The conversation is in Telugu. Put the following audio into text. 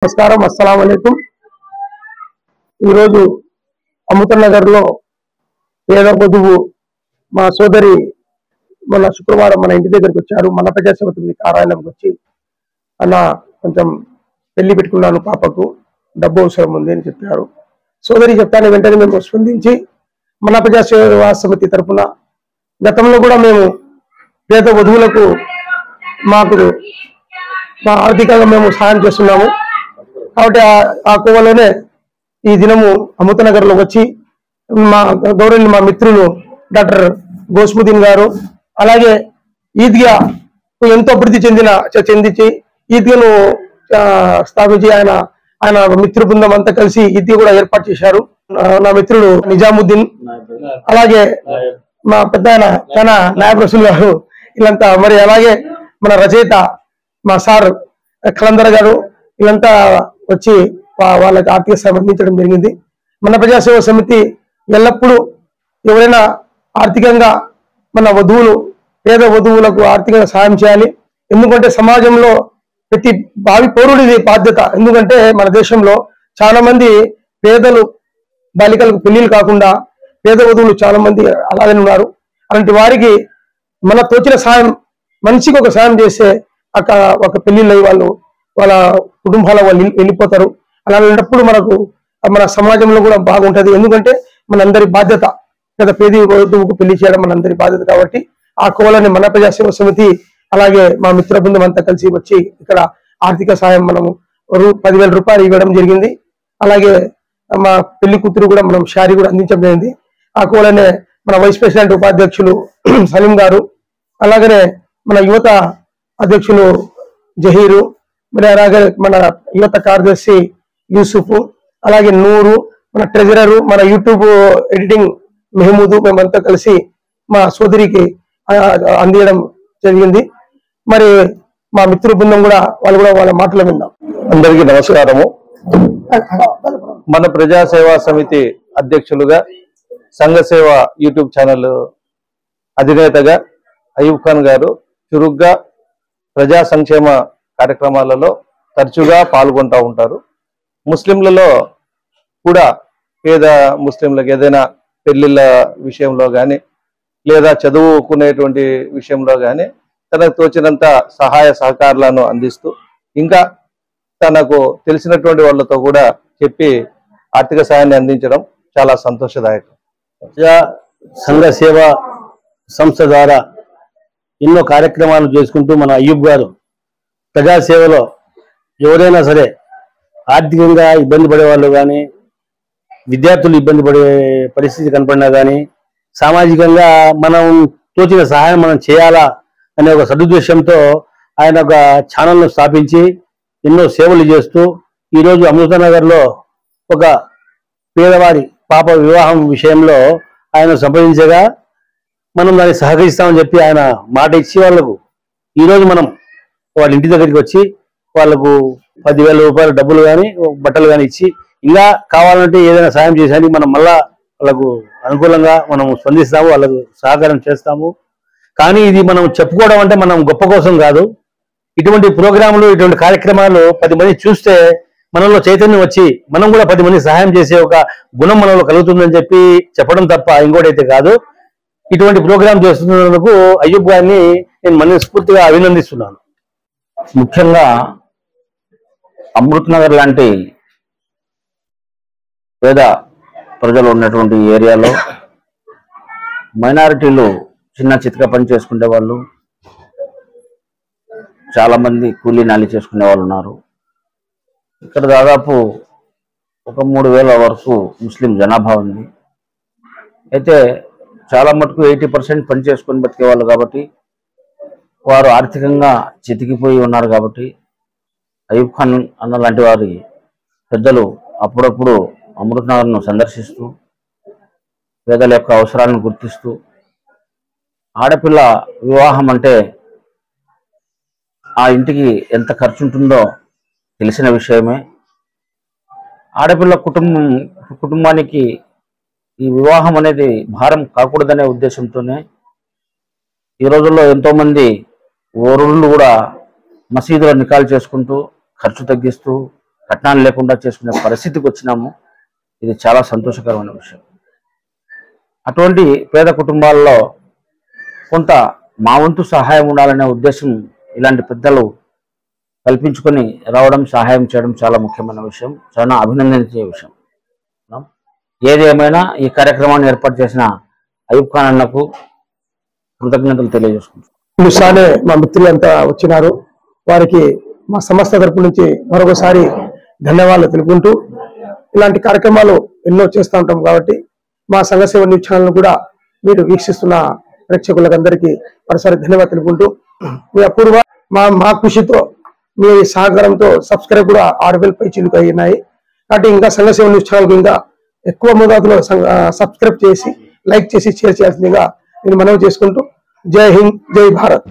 నమస్కారం అస్సలాం అలైకుం। ఈరోజు అమృత్ నగర్ లో పేద వధువు మా సోదరి మన శుక్రవారం మన ఇంటి దగ్గరికి వచ్చారు। మన ప్రజాసేవకుడి కార్యాలయంకి వచ్చి అన్న కొంచెం పెళ్లి పెట్టుకున్నాను, పాపకు డబ్బు అవసరం ఉంది అని చెప్పారు। సోదరి చెప్తాను వెంటనే మేము స్పందించి మన ప్రజాసేవ సమితి తరపున గతంలో కూడా మేము పేద వధువులకు మాకు ఆర్థికంగా మేము సహాయం చేస్తున్నాము కాబట్టి ఆ కోవలోనే ఈ దినము అమృత్ నగర్ లో వచ్చి మా గౌరవనీయ మా మిత్రులు డాక్టర్ గోస్ముద్దీన్ గారు అలాగే ఈద్గా ఎంతో అభివృద్ధి చెందించి ఈద్గాను స్థాపించి ఆయన మిత్ర బృందం అంతా కలిసి ఈద్గా కూడా ఏర్పాటు చేశారు। నా మిత్రుడు నిజాముద్దీన్ అలాగే మా పెద్ద చాలా నాయబ్ రసూల్ గారు వీళ్ళంతా మరి అలాగే మన రచయిత మా సార్ కలందర్ గారు వీళ్ళంతా వచ్చి వాళ్ళకి ఆర్థిక సహాయం అందించడం జరిగింది। మన ప్రజాసేవ సమితి ఎల్లప్పుడూ ఎవరైనా ఆర్థికంగా మన వధువులు పేద వధువులకు ఆర్థికంగా సహాయం చేయాలి। ఎందుకంటే సమాజంలో ప్రతి భావి పౌరుడిది బాధ్యత। ఎందుకంటే మన దేశంలో చాలా మంది పేదలు బాలికలకు పెళ్లిళ్ళు కాకుండా పేద వధువులు చాలా మంది అలాగే ఉన్నారు। అలాంటి వారికి మన తోచిన సాయం మనిషికి ఒక సాయం చేస్తే ఒక పెళ్లిళ్ళు వాళ్ళ కుటుంబాల వాళ్ళు వెళ్ళిపోతారు। అలాంటప్పుడు మన సమాజంలో కూడా బాగుంటది। ఎందుకంటే మనందరి బాధ్యత కదా పేద వధువుకు పెళ్లి చేయడం మనందరి బాధ్యత కాబట్టి ఆ కోవలని మన ప్రజాసేవ సమితి అలాగే మా మిత్ర బృందం అంతా కలిసి వచ్చి ఇక్కడ ఆర్థిక సాయం మనము 10,000 రూపాయలు ఇవ్వడం జరిగింది। అలాగే మా పెళ్లి కూతురు కూడా మనం శారీ కూడా అందించడం జరిగింది। ఆ కోవలనే మన వైస్ ప్రెసిడెంట్ ఉపాధ్యక్షులు సలీం గారు అలాగనే మన యువత అధ్యక్షులు జహీరు మరి అలాగే మన యువత కార్యదర్శి యూసుఫ్ అలాగే నూరు మన ట్రెజరరు మన యూట్యూబ్ ఎడిటింగ్ మెహమూదు మేమంతా కలిసి మా సోదరికి అందించడం జరిగింది। మరి మా మిత్ర బృందం కూడా వాళ్ళ మాటలు విన్నాం। అందరికీ నమస్కారము। మన ప్రజాసేవా సమితి అధ్యక్షులుగా సంఘ సేవ యూట్యూబ్ ఛానల్ అధినేతగా అయూబ్ ఖాన్ గారు చురుగ్గా ప్రజా సంక్షేమ కార్యక్రమాలలో తరచుగా పాల్గొంటూ ఉంటారు। ముస్లింలలో కూడా పేద ముస్లింలకు ఏదైనా పెళ్లిళ్ళ విషయంలో కానీ లేదా చదువుకునేటువంటి విషయంలో కానీ తనకు తోచినంత సహాయ సహకారాలను అందిస్తూ ఇంకా తనకు తెలిసినటువంటి వాళ్ళతో కూడా చెప్పి ఆర్థిక సహాయాన్ని అందించడం చాలా సంతోషదాయకం। ప్రజా సంఘ సేవ సంస్థ ద్వారా ఎన్నో కార్యక్రమాలు చేసుకుంటూ మన అయ్యూబ్ గారు ప్రజాసేవలో ఎవరైనా సరే ఆర్థికంగా ఇబ్బంది పడే వాళ్ళు కానీ విద్యార్థులు ఇబ్బంది పడే పరిస్థితి కనపడినా కానీ సామాజికంగా మనం తోచిన సహాయం మనం చేయాలా అనే ఒక సదుద్దేశంతో ఆయన ఒక ఛానల్ను స్థాపించి ఎన్నో సేవలు చేస్తూ ఈరోజు అమృత్ నగర్లో ఒక పేదవారి పాప వివాహం విషయంలో ఆయన సంప్రదించగా మనం దాన్ని సహకరిస్తామని చెప్పి ఆయన మాట ఇచ్చి వాళ్ళకు ఈరోజు మనం వాళ్ళ ఇంటి దగ్గరికి వచ్చి వాళ్ళకు 10,000 రూపాయలు డబ్బులు కానీ బట్టలు కానీ ఇచ్చి ఇంకా కావాలంటే ఏదైనా సాయం చేసానికి మనం మళ్ళా వాళ్ళకు అనుకూలంగా మనం స్పందిస్తాము, వాళ్ళకు సహకారం చేస్తాము। కానీ ఇది మనం చెప్పుకోవడం అంటే మనం గొప్ప కోసం కాదు, ఇటువంటి ప్రోగ్రాములు ఇటువంటి కార్యక్రమాలు 10 మంది చూస్తే మనలో చైతన్యం వచ్చి మనం కూడా 10 మంది సహాయం చేసే ఒక గుణం మనలో కలుగుతుందని చెప్పి చెప్పడం తప్ప ఇంకోటైతే కాదు। ఇటువంటి ప్రోగ్రాం చేస్తున్నందుకు అయ్యూబ్ గారిని నేను మనస్ఫూర్తిగా అభినందిస్తున్నాను। ముఖ్యంగా అమృత్ నగర్ లాంటి పేద ప్రజలు ఉన్నటువంటి ఏరియాలో మైనారిటీలు చిన్న చితక పని చేసుకునే వాళ్ళు చాలా మంది కూలీ నాలి చేసుకునే వాళ్ళు ఉన్నారు। ఇక్కడ దాదాపు ఒక 3,000 వరకు ముస్లిం జనాభా ఉంది। అయితే చాలా మటుకు 80% పని చేసుకొని బతికే వాళ్ళు కాబట్టి వారు ఆర్థికంగా చితికిపోయి ఉన్నారు కాబట్టి అయూబ్ ఖాన్ అన్న లాంటి వారి పెద్దలు అప్పుడప్పుడు అమృత్ నగర్ను సందర్శిస్తూ పేదల యొక్క అవసరాలను గుర్తిస్తూ ఆడపిల్ల వివాహం అంటే ఆ ఇంటికి ఎంత ఖర్చు ఉంటుందో తెలిసిన విషయమే। ఆడపిల్ల కుటుంబానికి ఈ వివాహం అనేది భారం కాకూడదనే ఉద్దేశంతోనే ఈ రోజుల్లో ఎంతో మంది ఓరుళ్ళు కూడా మసీదులో నికాలు చేసుకుంటూ ఖర్చు తగ్గిస్తూ కట్నాలు లేకుండా చేసుకునే పరిస్థితికి వచ్చినాము. ఇది చాలా సంతోషకరమైన విషయం. అటువంటి పేద కుటుంబాల్లో కొంత మా వంతు సహాయం ఉండాలనే ఉద్దేశం ఇలాంటి పెద్దలు కల్పించుకొని రావడం, సహాయం చేయడం చాలా ముఖ్యమైన విషయం, చాలా అభినందించే విషయం. ఏది ఏమైనా ఈ కార్యక్రమాన్ని ఏర్పాటు చేసిన అయూబ్ ఖాన్ అన్నకు కృతజ్ఞతలు తెలియజేసుకుంటున్నాను. నిసానే మా మిత్రులంతా వచ్చినారు, వారికి మా సంస్థ తరపు నుంచి మరొకసారి ధన్యవాదాలు తెలుపుకుంటూ, ఇలాంటి కార్యక్రమాలు ఎన్నో చేస్తూ ఉంటాం కాబట్టి మా సంఘ సేవ న్యూస్ ఛానల్ కూడా మీరు వీక్షిస్తున్న ప్రేక్షకులకు అందరికీ మరోసారి ధన్యవాదాలు తెలుపుకుంటూ, మీ అపూర్వ మా కృషితో మీ సహకారంతో సబ్స్క్రైబ్ కూడా 6,000 పై చిలుకు అయినాయి. కాబట్టి ఇంకా సంఘ సేవ న్యూస్ ఛానల్ ఇంకా ఎక్కువ మోతాదులో సబ్స్క్రైబ్ చేసి, లైక్ చేసి, షేర్ చేయాల్సిందిగా నేను మనవి చేసుకుంటూ, జై హింద్, జై భారత్.